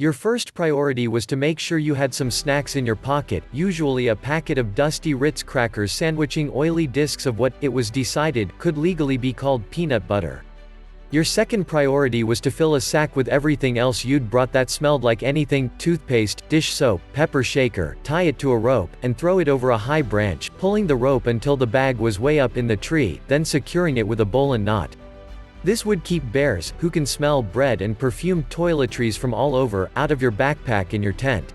Your first priority was to make sure you had some snacks in your pocket, usually a packet of dusty Ritz crackers sandwiching oily discs of what, it was decided, could legally be called peanut butter. Your second priority was to fill a sack with everything else you'd brought that smelled like anything: toothpaste, dish soap, pepper shaker, tie it to a rope, and throw it over a high branch, pulling the rope until the bag was way up in the tree, then securing it with a bowline knot. This would keep bears, who can smell bread and perfumed toiletries from all over, out of your backpack in your tent.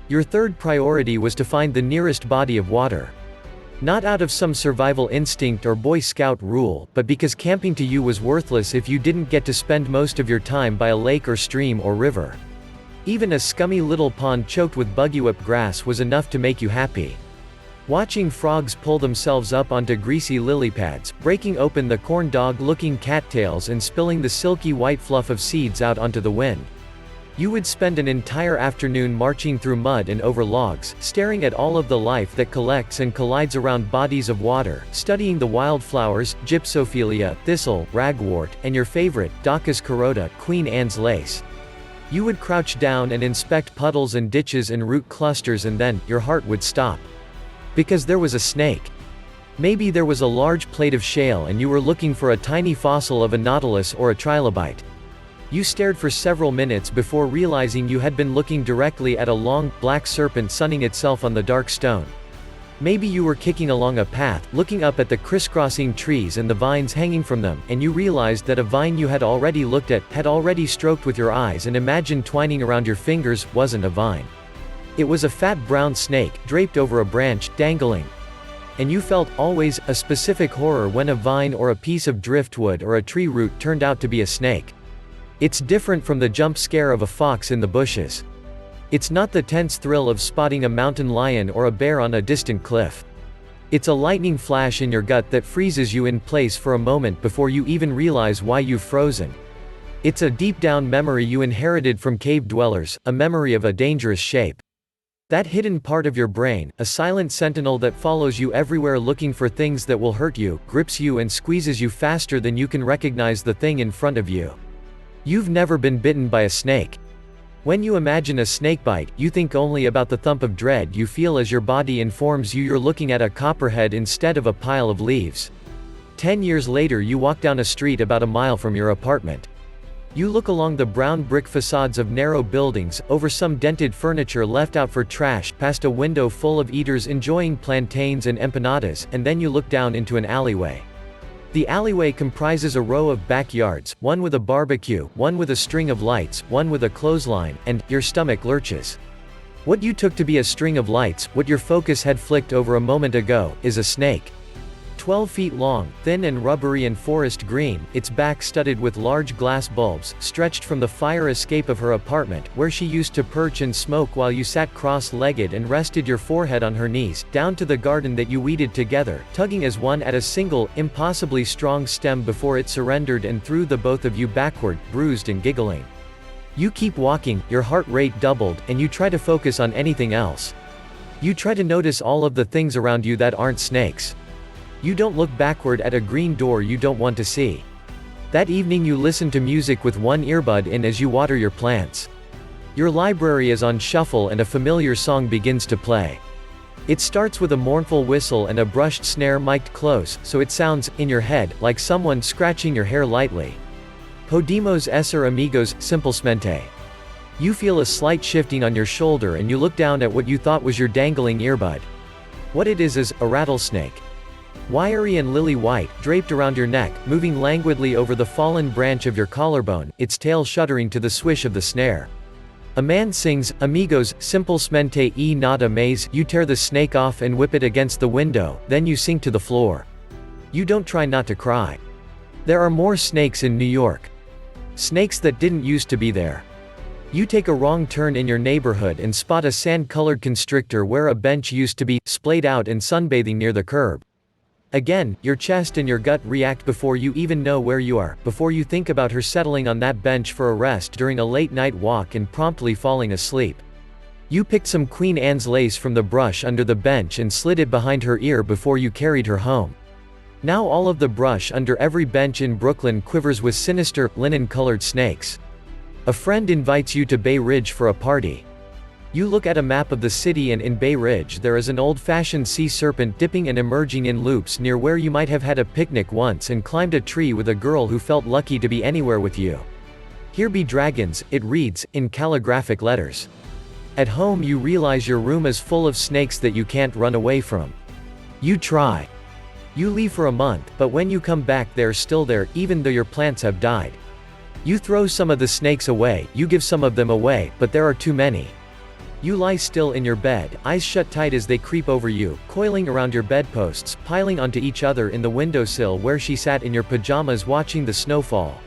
Your third priority was to find the nearest body of water. Not out of some survival instinct or Boy Scout rule, but because camping to you was worthless if you didn't get to spend most of your time by a lake or stream or river. Even a scummy little pond choked with buggy-whip grass was enough to make you happy. Watching frogs pull themselves up onto greasy lily pads, breaking open the corn dog-looking cattails and spilling the silky white fluff of seeds out onto the wind. You would spend an entire afternoon marching through mud and over logs, staring at all of the life that collects and collides around bodies of water, studying the wildflowers, gypsophilia, thistle, ragwort, and your favorite, Daucus carota, Queen Anne's lace. You would crouch down and inspect puddles and ditches and root clusters, and then, your heart would stop. Because there was a snake. Maybe there was a large plate of shale and you were looking for a tiny fossil of a nautilus or a trilobite. You stared for several minutes before realizing you had been looking directly at a long, black serpent sunning itself on the dark stone. Maybe you were kicking along a path, looking up at the crisscrossing trees and the vines hanging from them, and you realized that a vine you had already looked at, had already stroked with your eyes and imagined twining around your fingers, wasn't a vine. It was a fat brown snake, draped over a branch, dangling. And you felt, always, a specific horror when a vine or a piece of driftwood or a tree root turned out to be a snake. It's different from the jump scare of a fox in the bushes. It's not the tense thrill of spotting a mountain lion or a bear on a distant cliff. It's a lightning flash in your gut that freezes you in place for a moment before you even realize why you've frozen. It's a deep-down memory you inherited from cave dwellers, a memory of a dangerous shape. That hidden part of your brain, a silent sentinel that follows you everywhere looking for things that will hurt you, grips you and squeezes you faster than you can recognize the thing in front of you. You've never been bitten by a snake. When you imagine a snakebite, you think only about the thump of dread you feel as your body informs you you're looking at a copperhead instead of a pile of leaves. 10 years later you walk down a street about a mile from your apartment. You look along the brown brick facades of narrow buildings, over some dented furniture left out for trash, past a window full of eaters enjoying plantains and empanadas, and then you look down into an alleyway. The alleyway comprises a row of backyards, one with a barbecue, one with a string of lights, one with a clothesline, and, your stomach lurches. What you took to be a string of lights, what your focus had flicked over a moment ago, is a snake. 12 feet long, thin and rubbery and forest green, its back studded with large glass bulbs, stretched from the fire escape of her apartment, where she used to perch and smoke while you sat cross-legged and rested your forehead on her knees, down to the garden that you weeded together, tugging as one at a single, impossibly strong stem before it surrendered and threw the both of you backward, bruised and giggling. You keep walking, your heart rate doubled, and you try to focus on anything else. You try to notice all of the things around you that aren't snakes. You don't look backward at a green door you don't want to see. That evening you listen to music with one earbud in as you water your plants. Your library is on shuffle and a familiar song begins to play. It starts with a mournful whistle and a brushed snare mic'd close, so it sounds, in your head, like someone scratching your hair lightly. Podemos ser amigos, simplemente. You feel a slight shifting on your shoulder and you look down at what you thought was your dangling earbud. What it is a rattlesnake. Wiry and lily white, draped around your neck, moving languidly over the fallen branch of your collarbone, its tail shuddering to the swish of the snare. A man sings, amigos, simplemente y nada más. You tear the snake off and whip it against the window, then you sink to the floor. You don't try not to cry. There are more snakes in New York. Snakes that didn't used to be there. You take a wrong turn in your neighborhood and spot a sand-colored constrictor where a bench used to be, splayed out and sunbathing near the curb. Again, your chest and your gut react before you even know where you are, before you think about her settling on that bench for a rest during a late-night walk and promptly falling asleep. You picked some Queen Anne's lace from the brush under the bench and slid it behind her ear before you carried her home. Now all of the brush under every bench in Brooklyn quivers with sinister, linen-colored snakes. A friend invites you to Bay Ridge for a party. You look at a map of the city, and in Bay Ridge there is an old-fashioned sea serpent dipping and emerging in loops near where you might have had a picnic once and climbed a tree with a girl who felt lucky to be anywhere with you. Here be dragons, it reads, in calligraphic letters. At home you realize your room is full of snakes that you can't run away from. You try. You leave for a month, but when you come back they're still there, even though your plants have died. You throw some of the snakes away, you give some of them away, but there are too many. You lie still in your bed, eyes shut tight as they creep over you, coiling around your bedposts, piling onto each other in the windowsill where she sat in your pajamas watching the snow fall.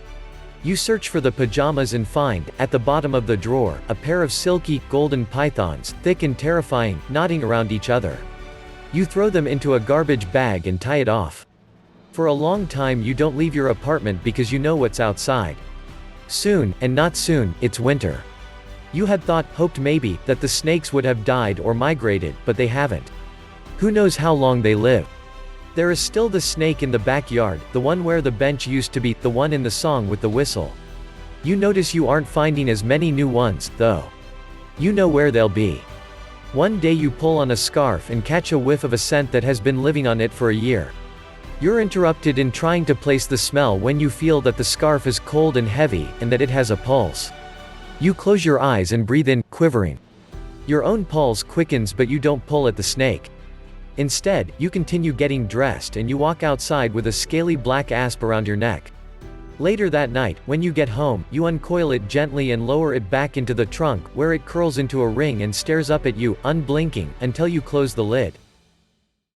You search for the pajamas and find, at the bottom of the drawer, a pair of silky, golden pythons, thick and terrifying, knotting around each other. You throw them into a garbage bag and tie it off. For a long time you don't leave your apartment because you know what's outside. Soon, and not soon, it's winter. You had hoped maybe, that the snakes would have died or migrated, but they haven't. Who knows how long they live? There is still the snake in the backyard, the one where the bench used to be, the one in the song with the whistle. You notice you aren't finding as many new ones, though. You know where they'll be. One day you pull on a scarf and catch a whiff of a scent that has been living on it for a year. You're interrupted in trying to place the smell when you feel that the scarf is cold and heavy, and that it has a pulse. You close your eyes and breathe in, quivering. Your own pulse quickens, but you don't pull at the snake. Instead, you continue getting dressed and you walk outside with a scaly black asp around your neck. Later that night, when you get home, you uncoil it gently and lower it back into the trunk, where it curls into a ring and stares up at you, unblinking, until you close the lid.